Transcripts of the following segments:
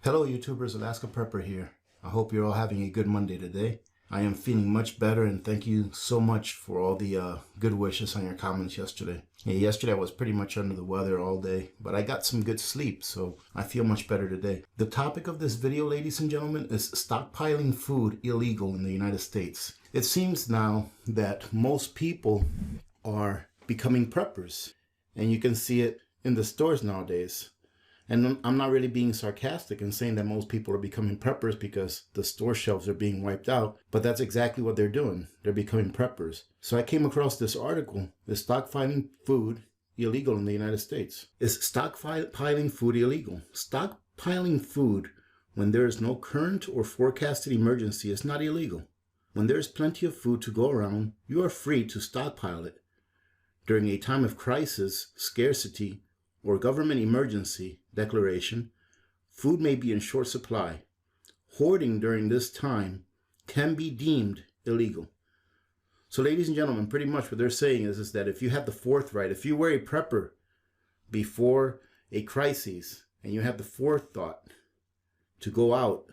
Hello YouTubers, Alaska Prepper here. I hope you're all having a good Monday today. I am feeling much better and thank you so much for all the good wishes on your comments yesterday. Yesterday I was pretty much under the weather all day, but I got some good sleep, so I feel much better today. The topic of this video, ladies and gentlemen, is stockpiling food illegal in the United States. It seems now that most people are becoming preppers, and you can see it in the stores nowadays. And I'm not really being sarcastic in saying that most people are becoming preppers because the store shelves are being wiped out, but that's exactly what they're doing. They're becoming preppers. So I came across this article, is stockpiling food illegal in the United States? Is stockpiling food illegal? Stockpiling food when there is no current or forecasted emergency is not illegal. When there is plenty of food to go around, you are free to stockpile it. During a time of crisis, scarcity, or government emergency declaration, food may be in short supply. Hoarding during this time can be deemed illegal. So ladies and gentlemen, pretty much what they're saying is that if you have the forethought, if you were a prepper before a crisis and you have the forethought to go out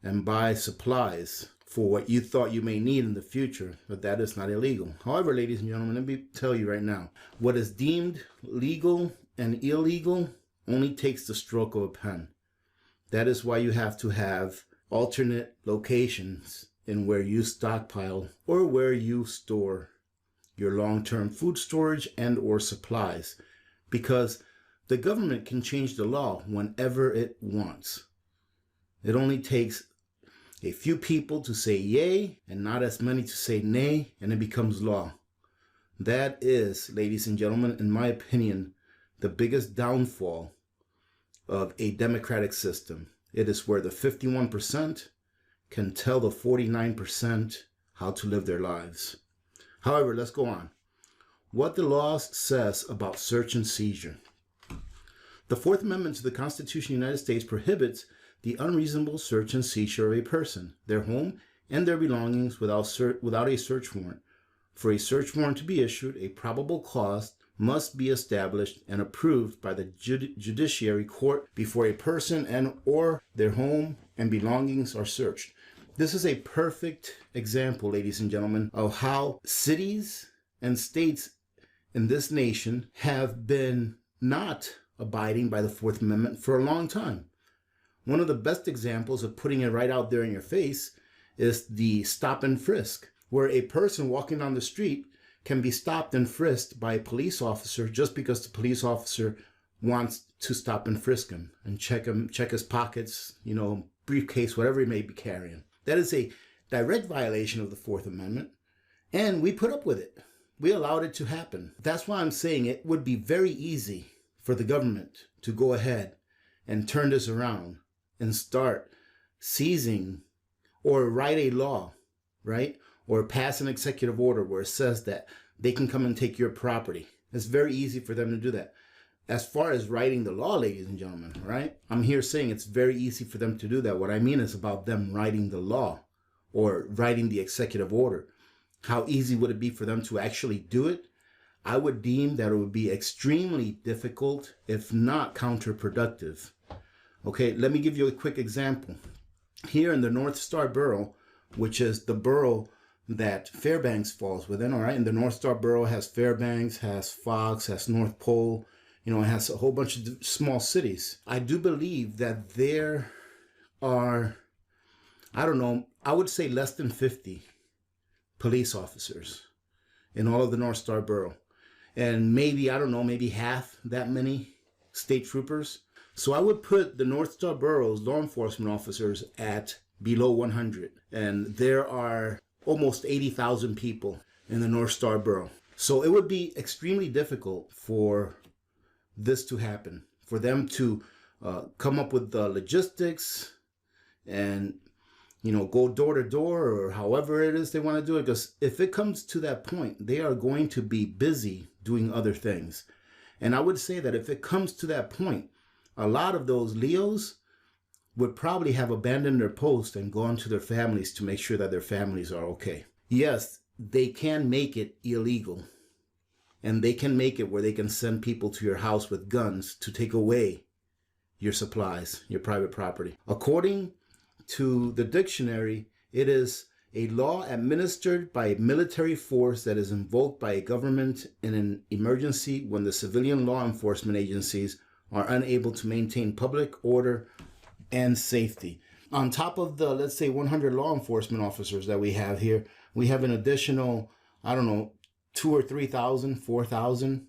and buy supplies for what you thought you may need in the future, but that is not illegal. However, ladies and gentlemen, let me tell you right now, what is deemed legal and illegal only takes the stroke of a pen. That is why you have to have alternate locations in where you stockpile or where you store your long-term food storage and or supplies, because the government can change the law whenever it wants. It only takes a few people to say yay and not as many to say nay, and it becomes law. That is, ladies and gentlemen, in my opinion, the biggest downfall of a democratic system. It is where the 51% can tell the 49% how to live their lives. However, let's go on. What the law says about search and seizure. The Fourth Amendment to the Constitution of the United States prohibits the unreasonable search and seizure of a person, their home, and their belongings without a search warrant. For a search warrant to be issued, a probable cause must be established and approved by the judiciary court before a person and or their home and belongings are searched. This is a perfect example, ladies and gentlemen, of how cities and states in this nation have been not abiding by the Fourth Amendment for a long time. One of the best examples of putting it right out there in your face is the stop and frisk, where a person walking down the street can be stopped and frisked by a police officer just because the police officer wants to stop and frisk him and check his pockets, briefcase, whatever he may be carrying. That is a direct violation of the Fourth Amendment, and we put up with it. We allowed it to happen. That's why I'm saying it would be very easy for the government to go ahead and turn this around and start seizing or write a law, right? Or pass an executive order where it says that they can come and take your property. It's very easy for them to do that. As far as writing the law, ladies and gentlemen, right? I'm here saying it's very easy for them to do that. What I mean is about them writing the law or writing the executive order. How easy would it be for them to actually do it? I would deem that it would be extremely difficult, if not counterproductive. Okay, let me give you a quick example. Here in the North Star Borough, which is the borough that Fairbanks falls within, all right? And the North Star Borough has Fairbanks, has Fox, has North Pole, it has a whole bunch of small cities. I do believe that there are, I would say less than 50 police officers in all of the North Star Borough. And maybe, maybe half that many state troopers. So I would put the North Star Borough's law enforcement officers at below 100. And there are almost 80,000 people in the North Star Borough. So it would be extremely difficult for this to happen, for them to come up with the logistics and, go door to door or however it is they want to do it. Because if it comes to that point, they are going to be busy doing other things. And I would say that if it comes to that point, a lot of those Leos would probably have abandoned their post and gone to their families to make sure that their families are okay. Yes, they can make it illegal. And they can make it where they can send people to your house with guns to take away your supplies, your private property. According to the dictionary, it is a law administered by a military force that is invoked by a government in an emergency when the civilian law enforcement agencies are unable to maintain public order and safety. On top of the, let's say, 100 law enforcement officers that we have here, we have an additional, I don't know, 2,000 or 3,000, 4,000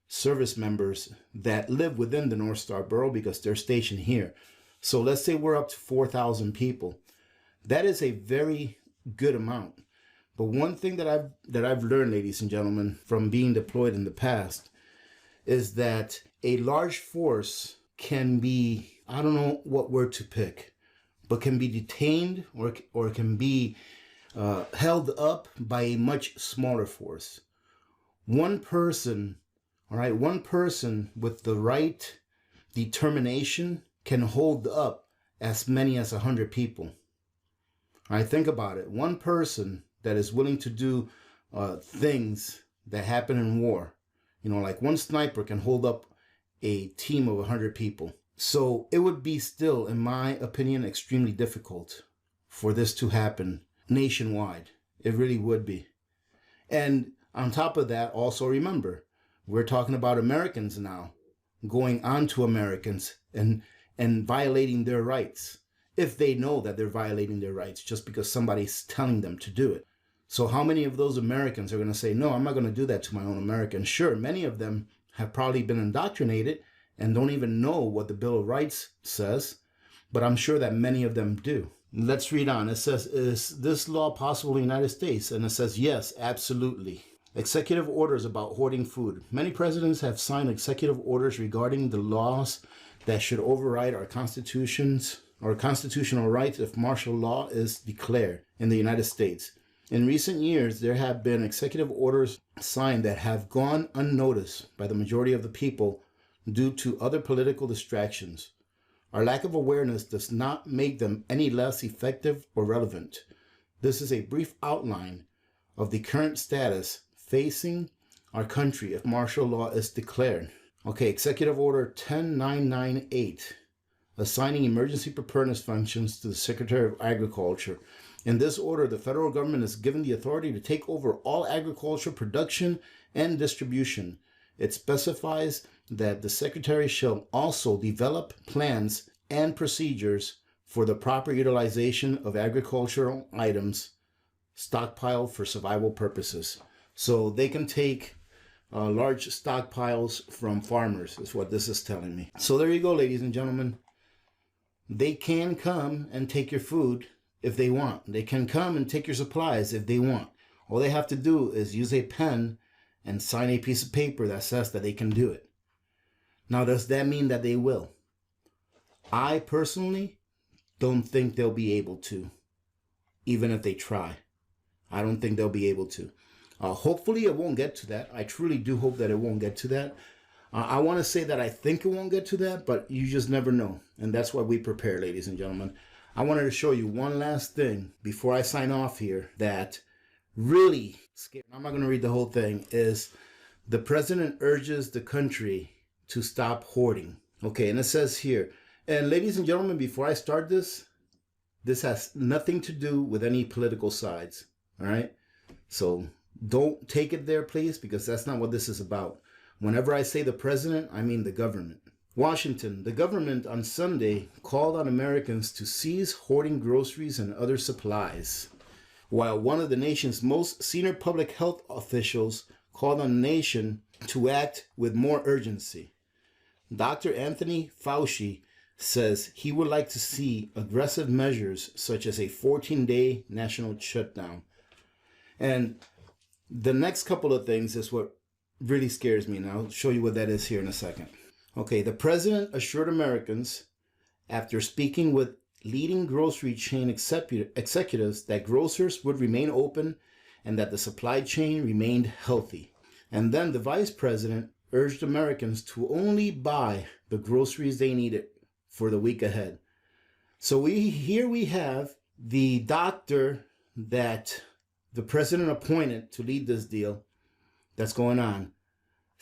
service members that live within the North Star Borough because they're stationed here. So let's say we're up to 4,000 people. That is a very good amount. But one thing that I've learned, ladies and gentlemen, from being deployed in the past is that a large force can be, I don't know what word to pick, but can be detained or can be held up by a much smaller force. One person, all right, one person with the right determination can hold up as many as 100 people. All right, think about it. One person that is willing to do things that happen in war, you know, like one sniper can hold up a team of 100 people. So it would be still, in my opinion, extremely difficult for this to happen nationwide. It really would be. And on top of that, also remember, we're talking about Americans now going on to Americans and violating their rights, if they know that they're violating their rights just because somebody's telling them to do it. So how many of those Americans are going to say, no, I'm not going to do that to my own Americans? Sure, many of them have probably been indoctrinated and don't even know what the Bill of Rights says, but I'm sure that many of them do. Let's read on. It says, is this law possible in the United States? And it says, yes, absolutely. Executive orders about hoarding food. Many presidents have signed executive orders regarding the laws that should override our constitutions or constitutional rights if martial law is declared in the United States. In recent years, there have been executive orders signed that have gone unnoticed by the majority of the people due to other political distractions. Our lack of awareness does not make them any less effective or relevant. This is a brief outline of the current status facing our country if martial law is declared. Okay, Executive Order 10998, assigning emergency preparedness functions to the Secretary of Agriculture. In this order, the federal government is given the authority to take over all agricultural production and distribution. It specifies that the Secretary shall also develop plans and procedures for the proper utilization of agricultural items stockpiled for survival purposes. So they can take large stockpiles from farmers, is what this is telling me. So there you go, ladies and gentlemen. They can come and take your food if they want. They can come and take your supplies if they want. All they have to do is use a pen and sign a piece of paper that says that they can do it. Now, does that mean that they will? I personally don't think they'll be able to, even if they try. I don't think they'll be able to. Hopefully it won't get to that. I truly do hope that it won't get to that. I want to say that I think it won't get to that, but you just never know. And that's why we prepare, ladies and gentlemen. I wanted to show you one last thing before I sign off here that really scared. I'm not going to read the whole thing. Is the president urges the country to stop hoarding. Okay, and it says here, and ladies and gentlemen, before I start this has nothing to do with any political sides. All right? So don't take it there, please, because that's not what this is about. Whenever I say the president, I mean the government. Washington, the government on Sunday called on Americans to cease hoarding groceries and other supplies, while one of the nation's most senior public health officials called on the nation to act with more urgency. Dr. Anthony Fauci says he would like to see aggressive measures such as a 14-day national shutdown. And the next couple of things is what really scares me, and I'll show you what that is here in a second. Okay, the president assured Americans after speaking with leading grocery chain executives that grocers would remain open and that the supply chain remained healthy. And then the vice president urged Americans to only buy the groceries they needed for the week ahead. So here we have the doctor that the president appointed to lead this deal that's going on,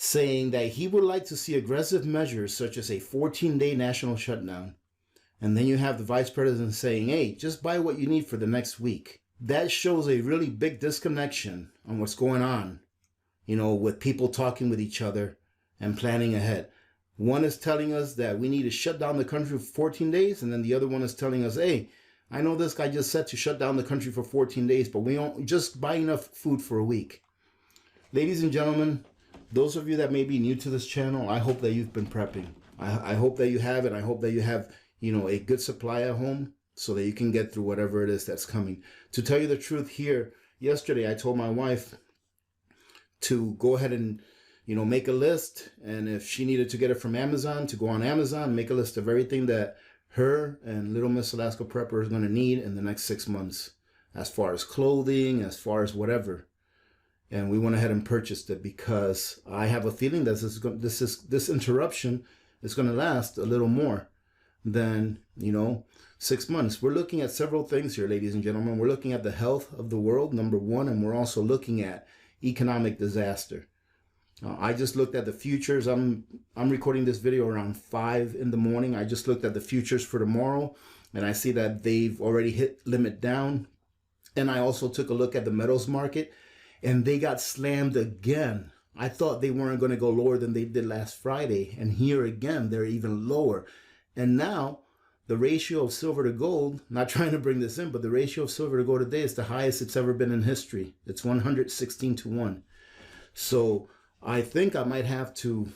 saying that he would like to see aggressive measures such as a 14-day national shutdown. And then you have the vice president saying, hey, just buy what you need for the next week. That shows a really big disconnection on what's going on, with people talking with each other and planning ahead. One is telling us that we need to shut down the country for 14 days. And then the other one is telling us, hey, I know this guy just said to shut down the country for 14 days, but we don't just buy enough food for a week. Ladies and gentlemen, those of you that may be new to this channel, I hope that you've been prepping. I hope that you have, and I hope that you have, a good supply at home so that you can get through whatever it is that's coming. To tell you the truth here, yesterday I told my wife to go ahead and, make a list. And if she needed to get it from Amazon, to go on Amazon, make a list of everything that her and Little Miss Alaska Prepper is going to need in the next 6 months, as far as clothing, as far as whatever. And we went ahead and purchased it because I have a feeling that this interruption is going to last a little more than 6 months. We're looking at several things here, ladies and gentlemen. We're looking at the health of the world, number one, and we're also looking at economic disaster. I just looked at the futures. I'm recording this video around 5 in the morning. I just looked at the futures for tomorrow, and I see that they've already hit limit down. And I also took a look at the metals market, and they got slammed again. I thought they weren't going to go lower than they did last Friday. And here again, they're even lower. And now the ratio of silver to gold, not trying to bring this in, but the ratio of silver to gold today is the highest it's ever been in history. It's 116 to 1. So I think I might have to,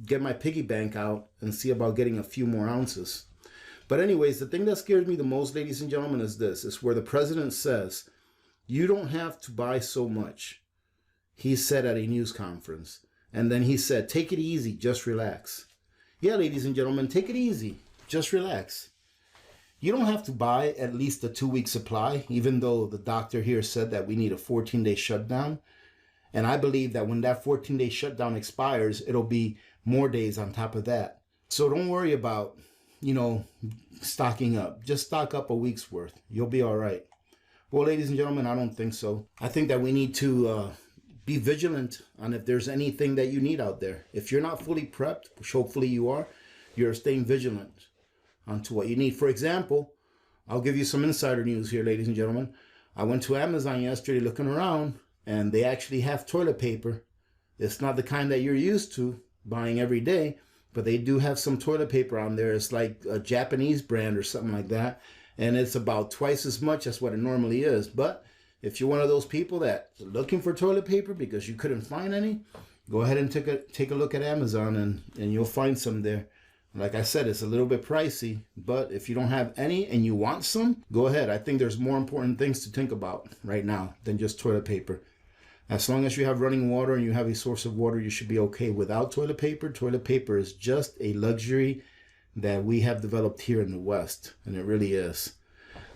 get my piggy bank out and see about getting a few more ounces. But anyways, the thing that scares me the most, ladies and gentlemen, is this. It's where the president says, you don't have to buy so much. He said at a news conference. And then he said, take it easy, just relax. Yeah, ladies and gentlemen, take it easy, just relax. You don't have to buy at least a 2-week supply, even though the doctor here said that we need a 14-day shutdown. And I believe that when that 14-day shutdown expires, it'll be more days on top of that. So don't worry about, stocking up. Just stock up a week's worth. You'll be all right. Well, ladies and gentlemen, I don't think so. I think that we need to be vigilant on if there's anything that you need out there. If you're not fully prepped, which hopefully you are, you're staying vigilant onto what you need. For example, I'll give you some insider news here, ladies and gentlemen. I went to Amazon yesterday looking around, and they actually have toilet paper. It's not the kind that you're used to buying every day, but they do have some toilet paper on there. It's like a Japanese brand or something like that. And it's about twice as much as what it normally is. But if you're one of those people that's looking for toilet paper because you couldn't find any, go ahead and take a look at Amazon and you'll find some there. Like I said, it's a little bit pricey, but if you don't have any and you want some, go ahead. I think there's more important things to think about right now than just toilet paper. As long as you have running water and you have a source of water, you should be okay. Without toilet paper is just a luxury that we have developed here in the West, and it really is.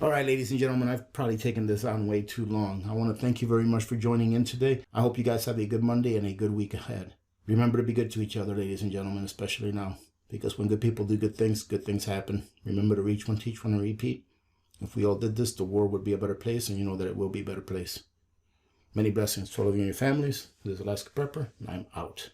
All right, ladies and gentlemen, I've probably taken this on way too long. I want to thank you very much for joining in today. I hope you guys have a good Monday and a good week ahead. Remember to be good to each other, ladies and gentlemen, especially now, because when good people do good things happen. Remember to reach one, teach one, and repeat. If we all did this, the world would be a better place, and you know that it will be a better place. Many blessings to all of you and your families. This is Alaska Prepper, and I'm out.